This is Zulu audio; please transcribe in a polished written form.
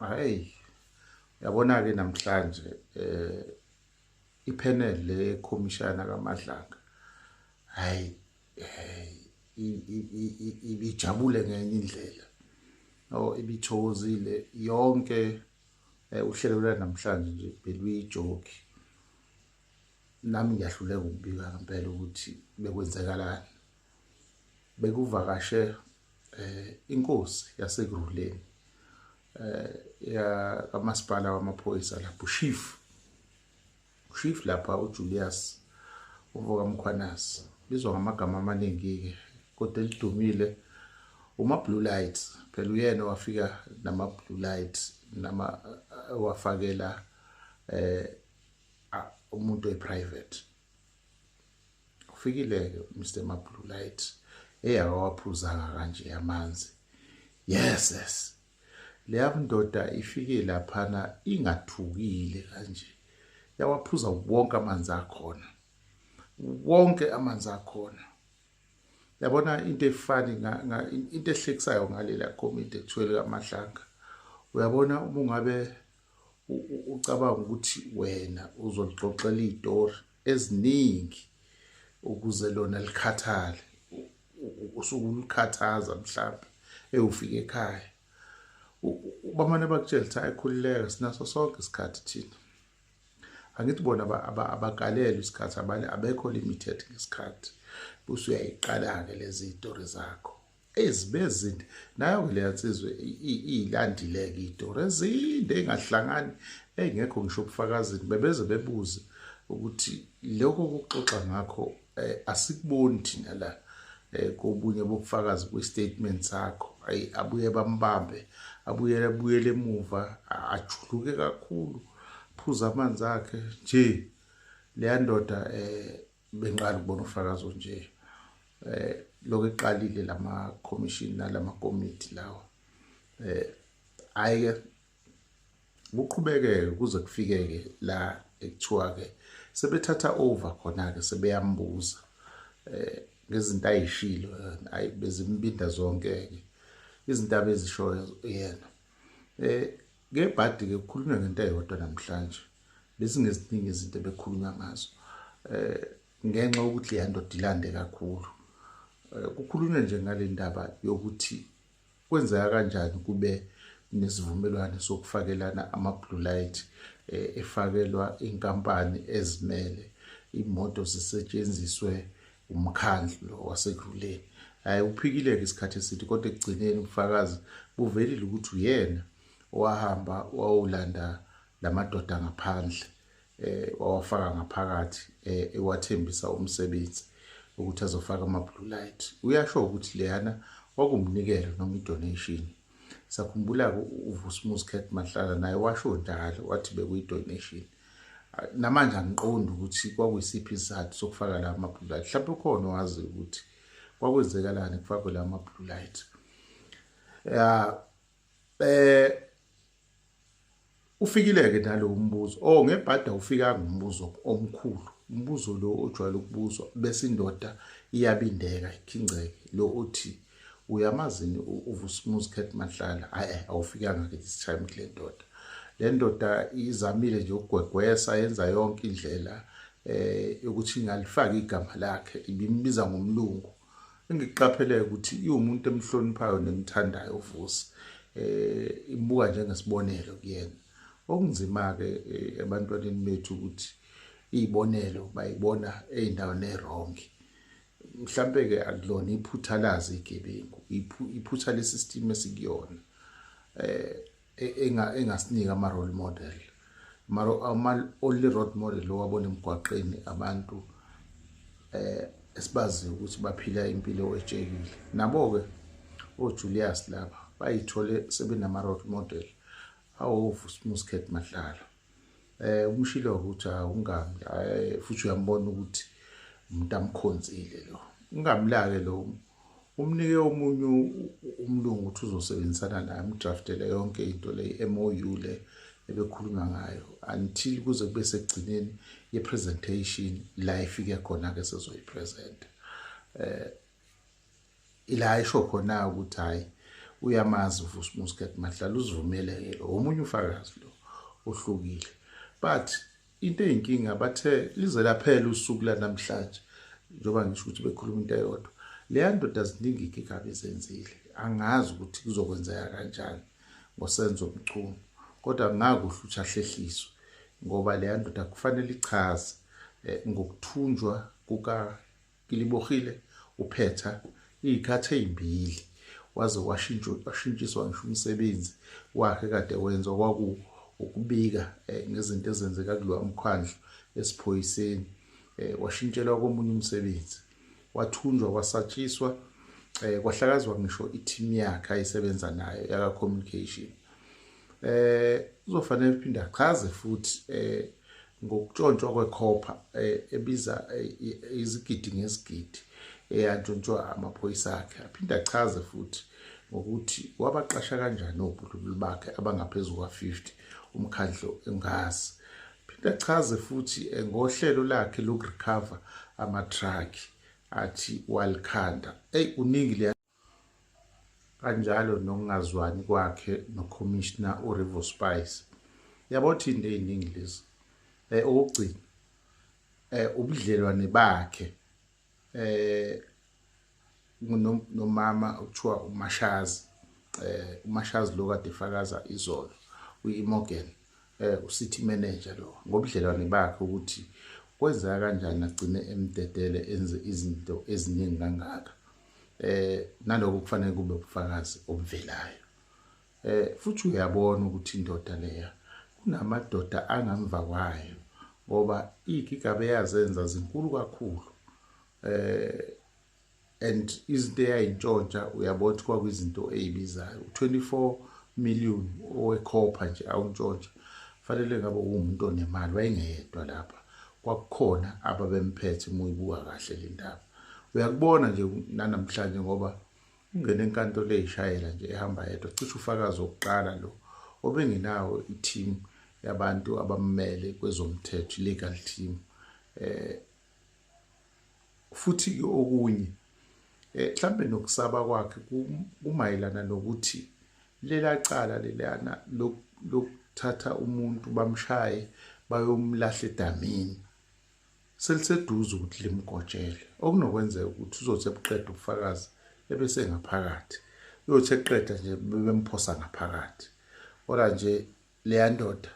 Hayi, yabona ke namhlanje ipanel le commissioner kaMadlanga hayi ibijabule ngenye indlela. No, ibithokozile yonke uhlelo lwa namhlanje nje beluyijoke. Nami ngiyahluleka ukubika ngempela ukuthi bekwenzekalani. Bekuvakashe inkosi yaseGruleni ya kamasipala wamaphoyisa lapho chief lapha uJulius uVokamkhwanasi bizwa ngamagama amaningi ke kodwa elidumile Blue Lights phela uyena wafika Blue Lights wafakela umuntu oyiprivate ufikile ke Mr Blue Light akawaphuzanga kanje amanzi. Yes leya ndoda ifike laphana ingathukile kanje yawaphuza wonke amanzi akhona. Yabona into efani into ehlekisayo ngalela committee ekuthwele kaMadlanga. Uyabona uma ungabe ucabanga ukuthi wena uzolixoxela izitori eziningi ukuze lona likhathale usukulikhathaza mhlawumbe ufike ekhaya ubamane bakutshela ukuthi ayikhulileka sinaso sonke isikhathi thina. Angithi bona abakalelwe isikhathi abekho limited ngesikhathi usuyayiqala ke lezi zitori zakho ezibezinde nayo ke leyansizwe ilandileke izitori ezinde engahlangani engekho ngisho ubufakazini bebeze bebuze ukuthi lokho ukuxoxa ngakho asikuboni thina la kobunye bokufakazi kwestatement sakho abuye bambambe abuyele emuva ajuluke kakhulu phuza amanzi akhe nje leya ndoda benqala ukubona ufakazi nje lokho eqalile lama commission nalama committee lawa ayike kuqhubeke kuze kufikeke la ekuthiwa ke sebethatha over khona ke sebeyambuza ngezinto ayishilo bezimbinda zonke ke izindaba ezishoyo yena ngebhadi ke kukhulunywa ngento eyodwa namhlanje besingeziningi izinto bekhulunywa ngazo ngenxa ukuthi le ndoda ilande kakhulu. Kukhulunywa nje ngale ndaba yokuthi kwenzeka kanjani kube nesivumelwano sokufakelana Blue Light efakelwa inkampani ezimele imoto zisetshenziswe umkhandlu waseGruleni. Uphikile ke isikhathi esithi kodwa ekugcineni ubufakazi buvelile ukuthi uyena wahamba wawulanda lamadoda ngaphandle wawafaka ngaphakathi ewathembisa umsebenzi ukuthi azofaka Blue Light. Uyasho ukuthi leyana wakumnikela noma idonation. Sakhumbula uVusumuzi Mahlala naye washo njalo wathi bekuyidonation. Namanje angiqondi ukuthi kwakuyisiphi isizathu sokufaka la Blue Light. Mhlawumbe khona wazi ukuthi kwakwenzekalani kufakwe la Blue Light. Ufikile ke nalo umbuzo ngebhada ufika ngombuzo omkhulu. Umbuzo lo ojwayele ukubuzwa bese indoda iyabindeka ikhingceke lo uthi uyamazini uVusumuzi Mahlala awufikanga ke this time kule ndoda. Le ndoda izamile nje ukugwegwesa yenza yonke indlela ukuthi ingalifaka igama lakhe ibimbiza ngomlungu. Engiqaphele ukuthi iwumuntu emhloniphayo nemthandayo uVusi ibuka njengesibonelo kuyena. Okunzima ke ebantwaneni bethu ukuthi izibonelo bayibona eindaweni erongi. Mhlambe ke akulona iphutha lazi igebengu iphutha lesystem esikuyona engasinika ama role model only role model lo wabona emgwaqeni abantu esibazi ukuthi baphila impilo etshekile. Nabo ke oJulius lapha bayithole sebenama role model uVusumuzi Mahlala. Umshilo ukuthi ungami futhi uyambona ukuthi umuntu amkhonzile lo. Ungamlake lo umnike omunye umlungu ukuthi uzosebenzisana naye umdraftele yonke into le MOU le ebekhulunywa ngayo until kuze kube sekugcineni yepresentation la ifike khona ke sezoyipresent. Ila isho khona ukuthi hayi uyamazi uVusi Muscat Mahlala uzivumele lo omunye ufakazi lo ohlukile. But into eyinkinga bathe lize laphela usuku lanamhlanje njengoba ngisho ukuthi bekhuluma into eyodwa. Leya ndoda ziningi igigaba ezenzile, angazi ukuthi kuzokwenzeka kanjani ngosenzo omculo, kodwa ngakuhle ukuthi ahlehliswe ngoba leya ndoda kufanele ichaze ngokuthunjwa kukaKilibohile uPhetha izikhathi ezimbili waze washintshiswa ngisho umsebenzi wakhe kade wenza ukubika ngezinto ezenzeka kulowa mkhandlu esiphoyiseni, washintshelwa komunye umsebenzi, wathunjwa wasatshiswa, kwahlakazwa ngisho i-team yakhe ayisebenza nayo yaka communication. Uzofanele uphinde achaze futhi ngokutshontshwa kwekhopha ebiza izigidi ngezigidi eyantshontshwa amaphoyisa akhe. Aphinde achaze futhi ngokuthi wabaqasha kanjani obhululu bakhe abangaphezulu kwa-50 umkhandlu engazi. Phinde achaze futhi ngohlelo lakhe lokurecover ama-truck athi walikhanda. Uningi le kanjalo nokungazwani kwakhe noCommissioner uRivo Spice. Yabothi into eziningi lezi. Okugcina ubudlelwane bakhe nomama uthiwa uMashazi, uMashazi lo kade efakaza izolo uyiMorgan, ucity manager lo, ngobudlelwane bakhe ukuthi kwenzeka kanjani agcine emdedele enze izinto eziningi kangaka. Naloko kufanele kube ubufakazi obuvelayo. Futhi uyabona ukuthi indoda leya kunamadoda angamva kwayo ngoba igigaba eyazenza zinkulu kakhulu. And izinto eyayintshontsha uyabona ukuthi kwakuyizinto ezibizayo 24 million owekhopha nje awuntshontsha. Fanele ngabe umuntu onemali wayengedwa lapha, kwakukhona ababemphethe muyibuka kahle le ndaba. Uyakubona nje namhlanje ngoba ungene enkantolo ezishayela nje ehamba yedwa, cishe ufakazi wokuqala lo obengenawo i-team yabantu abammele kwezomthetho, legal team. Futhi ke okunye mhlambe nokusaba kwakhe kumayelana nokuthi lela cala lelana lokuthatha umuntu bamshaye bayomlahla edamini seliseduze ukuthi limgotshele, okunokwenzeka ukuthi uzothi ebuqeda ubufakazi ebese ngaphakathi, uyothi eqeda nje bemphosa ngaphakathi. Kodwa nje leya ndoda